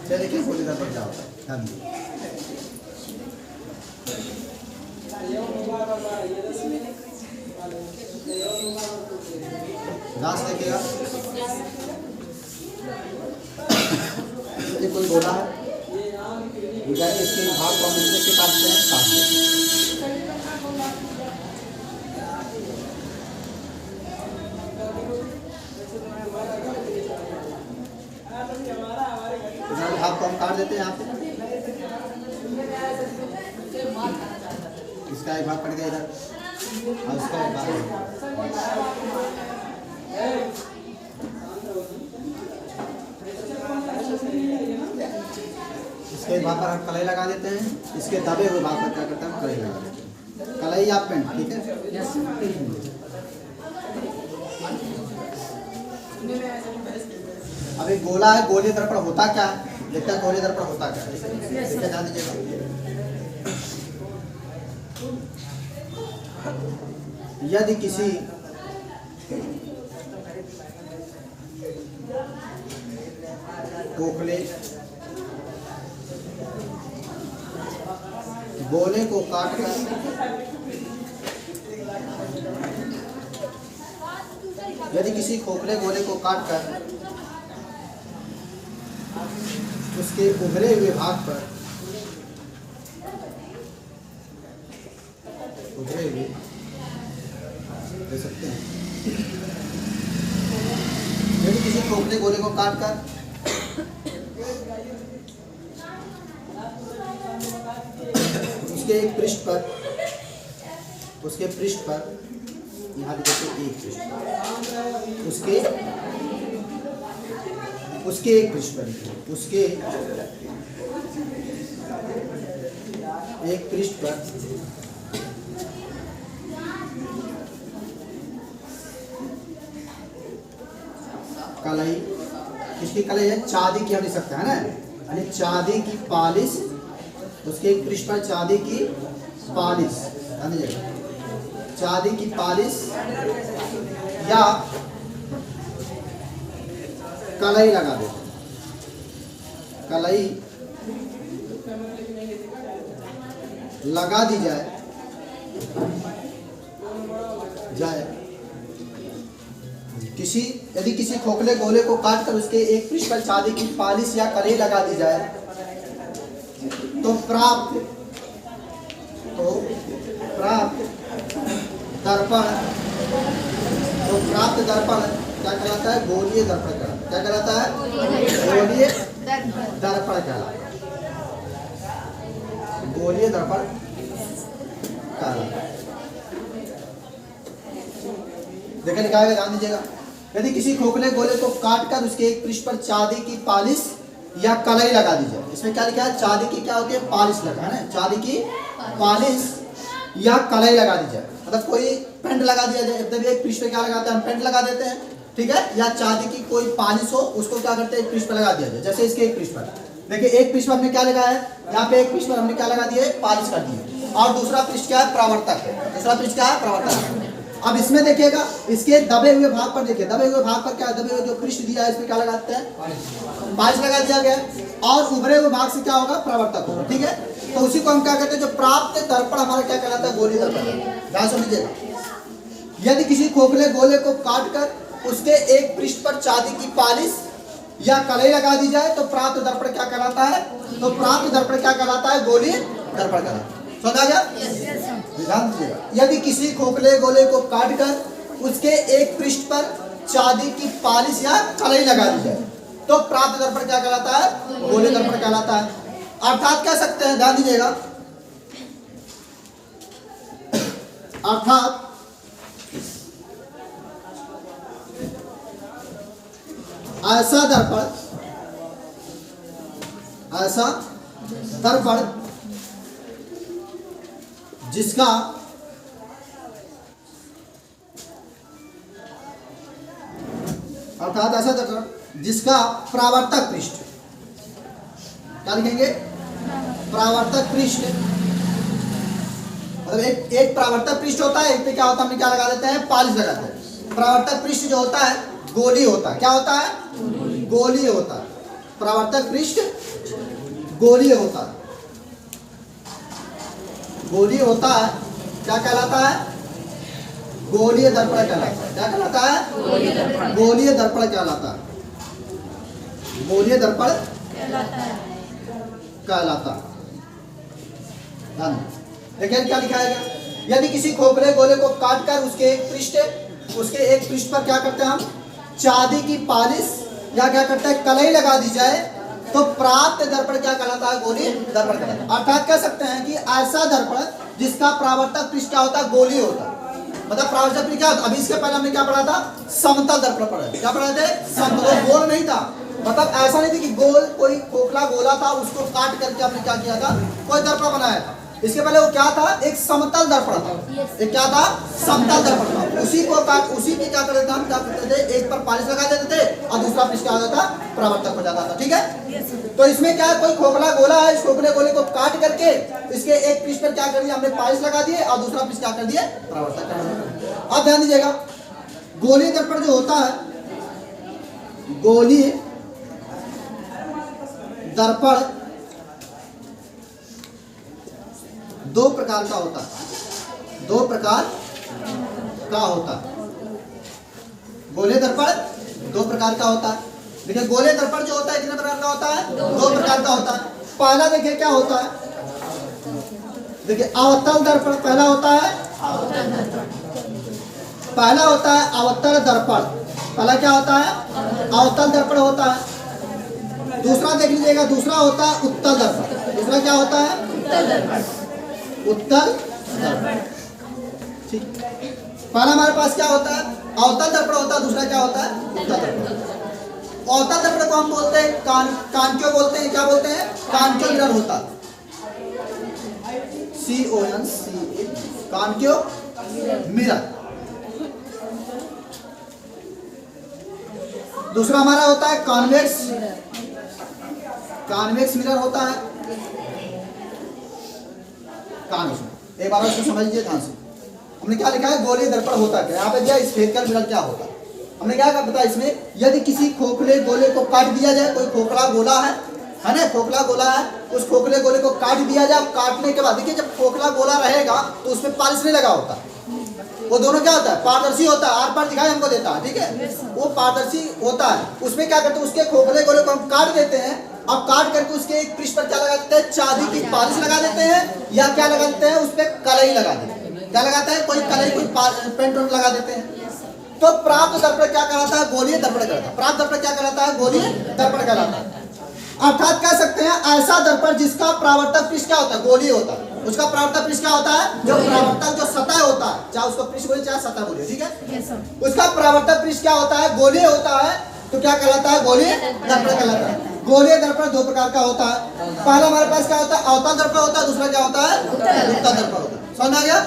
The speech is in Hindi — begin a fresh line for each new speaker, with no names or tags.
चलिए देखिए गोली दर्पण क्या होता है, ध्यान दीजिए। घास देखिएगा, ये कोई गोला है, इसके भाग को हम इसमें से काटते हैं, काट देते हैं। भाग को हम काट देते हैं यहाँ पे, इसका एक भाग कट गया इधर और इसका एक भाग, इसके भाग पर हम कलाई लगा देते हैं, इसके दबे हुए भाग पर क्या करते हैं, कलाई लगा देते हैं। कलाई या पेंट, ठीक है। अब एक गोला है, गोलीय दर्पण होता क्या है, देखते हैं गोलीय दर्पण होता क्या है, देखिए ध्यान दीजिएगा। यदि किसी खोखले गोले को काटकर यदि किसी खोखले गोले को काटकर उसके उभरे हुए भाग पर उभरे हुए दे सकते हैं, यदि किसी खोखले गोले को काटकर उसके एक पृष्ठ पर यहाँ देखिए एक पृष्ठ पर उसके एक पृष्ठ पर उसके एक पृष्ठ पर कलाई, किसकी कलाई है, चांदी की हम लिख सकते हैं ना, यानी चांदी की पालिश, उसके एक पृष्ठ पर चांदी की पालिश, ध्यान दीजिएगा, चांदी की पालिश या कलाई लगा देते हैं, कलाई लगा दी जाए यदि किसी खोखले गोले को काटकर उसके एक पृष्ठ पर चांदी की पालिश या कलाई लगा दी जाए तो प्राप्त दर्पण क्या कहलाता है, गोलीय दर्पण कहलाता है। क्या कहलाता है, गोलीय दर्पण कहलाता है, गोलीय दर्पण कहलाता है। देखिए लिखा है, ध्यान दीजिएगा, यदि किसी खोखले गोले को काटकर उसके एक पृष्ठ पर चांदी की पालिश या कलाई लगा दी जाए, इसमें क्या लिखा है, चांदी की क्या होती है, पालिश लगा है ना, चांदी की पालिश या कलाई लगा दी जाए, मतलब कोई पेंट लगा दिया जाए, जब एक पृष्ठ पे क्या लगाते हैं, हम पेंट लगा देते हैं, ठीक है, या चांदी की कोई पालिश हो उसको क्या करते हैं, एक पृष्ठ पर लगा दिया जाए। जैसे इसके एक पृष्ठ पर देखिए, एक पृष्ठ पर हमने क्या लगा है, यहाँ पे एक पृष्ठ पर हमने क्या लगा दिया है, पालिश कर दी है, और दूसरा पृष्ठ क्या है, प्रवर्तक है, दूसरा पृष्ठ क्या है, प्रवर्तक। अब इसमें देखिएगा, इसके दबे हुए भाग पर देखिए, दबे हुए भाग पर क्या, दबे हुए जो पृष्ठ दिया है इसमें क्या लगाते हैं, पालिश लगा दिया गया, और उभरे हुए भाग से क्या होगा, प्रवर्तक होगा, ठीक है। तो उसी को हम क्या कहते हैं, जो प्राप्त दर्पण हमारा क्या कहलाता है, गोलीय दर्पण। ध्यान समझिएगा, यदि किसी खोखले गोले को काटकर उसके एक पृष्ठ पर चांदी की पालिश या कलाई लगा दी जाए तो प्राप्त दर्पण क्या कहलाता है, तो प्राप्त दर्पण क्या कहलाता है, गोलीय दर्पण कहलाता है। समझ आ गया, ध्यान दीजिएगा, यदि किसी खोखले गोले को काटकर उसके एक पृष्ठ पर चांदी की पालिश या कलाई लगा दी जाए तो प्राप्त दर्पण क्या कहलाता है, गोलीय दर्पण कहलाता है। अर्थात कह सकते हैं, ध्यान दीजिएगा, अर्थात ऐसा दर्पण जिसका अर्थात ऐसा दर्पण जिसका परावर्तक पृष्ठ, क्या लिखेंगे, परावर्तक पृष्ठ, मतलब एक परावर्तक पृष्ठ होता है, एक पे क्या होता है, हम क्या लगा देते हैं, पालिश लगाते हैं। परावर्तक पृष्ठ जो होता है गोली होता है, क्या होता है, गोली होता है, परावर्तक पृष्ठ गोलीय होता है। गोलीय होता है, क्या कहलाता है? गोलीय दर्पण कहलाता है। क्या कहलाता है? गोलीय दर्पण कहलाता है। गोलीय दर्पण कहलाता है। देखिए क्या लिखा है? यदि किसी खोखले गोले को काटकर उसके एक पृष्ठ पर क्या करते हैं हम? चांदी की पालिश या क्या करते हैं? कलई लगा दी जाए तो प्राप्त दर्पण क्या कहलाता है? गोलीय दर्पण कहलाता है। अर्थात कह सकते हैं कि ऐसा दर्पण जिसका परावर्तक पृष्ठ क्या होता है? गोलीय होता है। मतलब परावर्तक पृष्ठ क्या होता है? अभी इसके पहले हमने क्या पढ़ा था? समतल दर्पण पढ़ा। क्या पढ़ा थे? समतल। गोल नहीं था, मतलब ऐसा नहीं था कि गोल कोई खोखला गोला था उसको काट करके हमने क्या किया था? कोई दर्पण बनाया था। इसके पहले वो क्या था? एक समतल दर्पण था। एक क्या था? समतल दर्पण था। उसी पे क्या करते थे हम? क्या करते थे? एक पर पालिश लगा देते थे और दूसरा पृष्ठ क्या होता था? परावर्तक हो जाता था। ठीक है, तो इसमें क्या कोई खोखला गोला है, इस खोखले गोले को काट करके इसके एक पृष्ठ पर क्या कर दिया हमने? पालिश लगा दिए और दूसरा पृष्ठ क्या कर दिए? परावर्तक कर दिया। अब ध्यान दीजिएगा, गोलीय दर्पण जो होता है, गोलीय दर्पण दो प्रकार का होता है। दो प्रकार का होता है। गोलीय दर्पण दो प्रकार का होता है। देखिए गोलीय दर्पण जो होता है कितने प्रकार का होता है? दो प्रकार का होता है। पहला देखिए क्या होता है? देखिए अवतल दर्पण पहला होता है। पहला होता है अवतल दर्पण। पहला क्या होता है? अवतल दर्पण होता है। दूसरा देख लीजिएगा, दूसरा होता है उत्तल दर्पण। दूसरा क्या होता है? उत्तल दर्पण। ठीक, पहला हमारे पास क्या होता है? अवतल दर्पण होता है। दूसरा क्या होता है? उत्तल दर्पण। अवतल दर्पण को हम बोलते हैं कांक्यो बोलते हैं। क्या बोलते हैं? कांक्यो मिरर होता है। CONCA, concave mirror. दूसरा हमारा होता है कॉन्वेक्स मिरर होता है। एक बार उसको समझ लीजिए ध्यान से। हमने क्या लिखा है? गोलीय दर्पण होता है। यहाँ पे दिया स्फेरिकल मिरर क्या होता है। हमने क्या बताया इसमें? यदि किसी खोखले गोले को काट दिया जाए, कोई खोखला गोला है ना, खोखला गोला है, उस खोखले गोले को काट दिया जाए। काटने के बाद देखिए जब खोखला गोला रहेगा तो उसमें पालिश नहीं लगा होता, वो दोनों क्या होता है? पारदर्शी होता है। आर पार दिखाई हमको देता है। ठीक है, वो पारदर्शी होता है। उसमें क्या करते हैं? उसके खोखले गोले को हम काट देते हैं और काट करके उसके एक पृष्ठ पर क्या लगा देते हैं? चांदी की पालिश लगा देते हैं या क्या लगा देते हैं? उस पर कलई लगा देते हैं। क्या लगाते हैं? कोई कलई, कोई पेंट लगा देते हैं। तो प्राप्त दर्पण क्या कहलाता है? गोलीय दर्पण कहलाता है। प्राप्त दर्पण क्या कहलाता है? गोलीय दर्पण कहलाता है। अर्थात कह सकते हैं ऐसा दर्पण जिसका परावर्तक पृष्ठ क्या होता है? गोलीय होता है। उसका परावर्तक पृष्ठ क्या होता है? जो परावर्तक जो सतह होता है, चाहे उसको पृष्ठ बोलिए चाहे सतह बोलिए। ठीक है, उसका परावर्तक पृष्ठ क्या होता है? गोलीय होता है। तो क्या कहलाता है? गोलीय दर्पण कहलाता है। गोलीय दर्पण दो प्रकार का होता है। पहला हमारे पास क्या होता है? अवतल दर्पण होता है। दूसरा क्या होता है? उत्तल दर्पण होता है। समझ आ गया?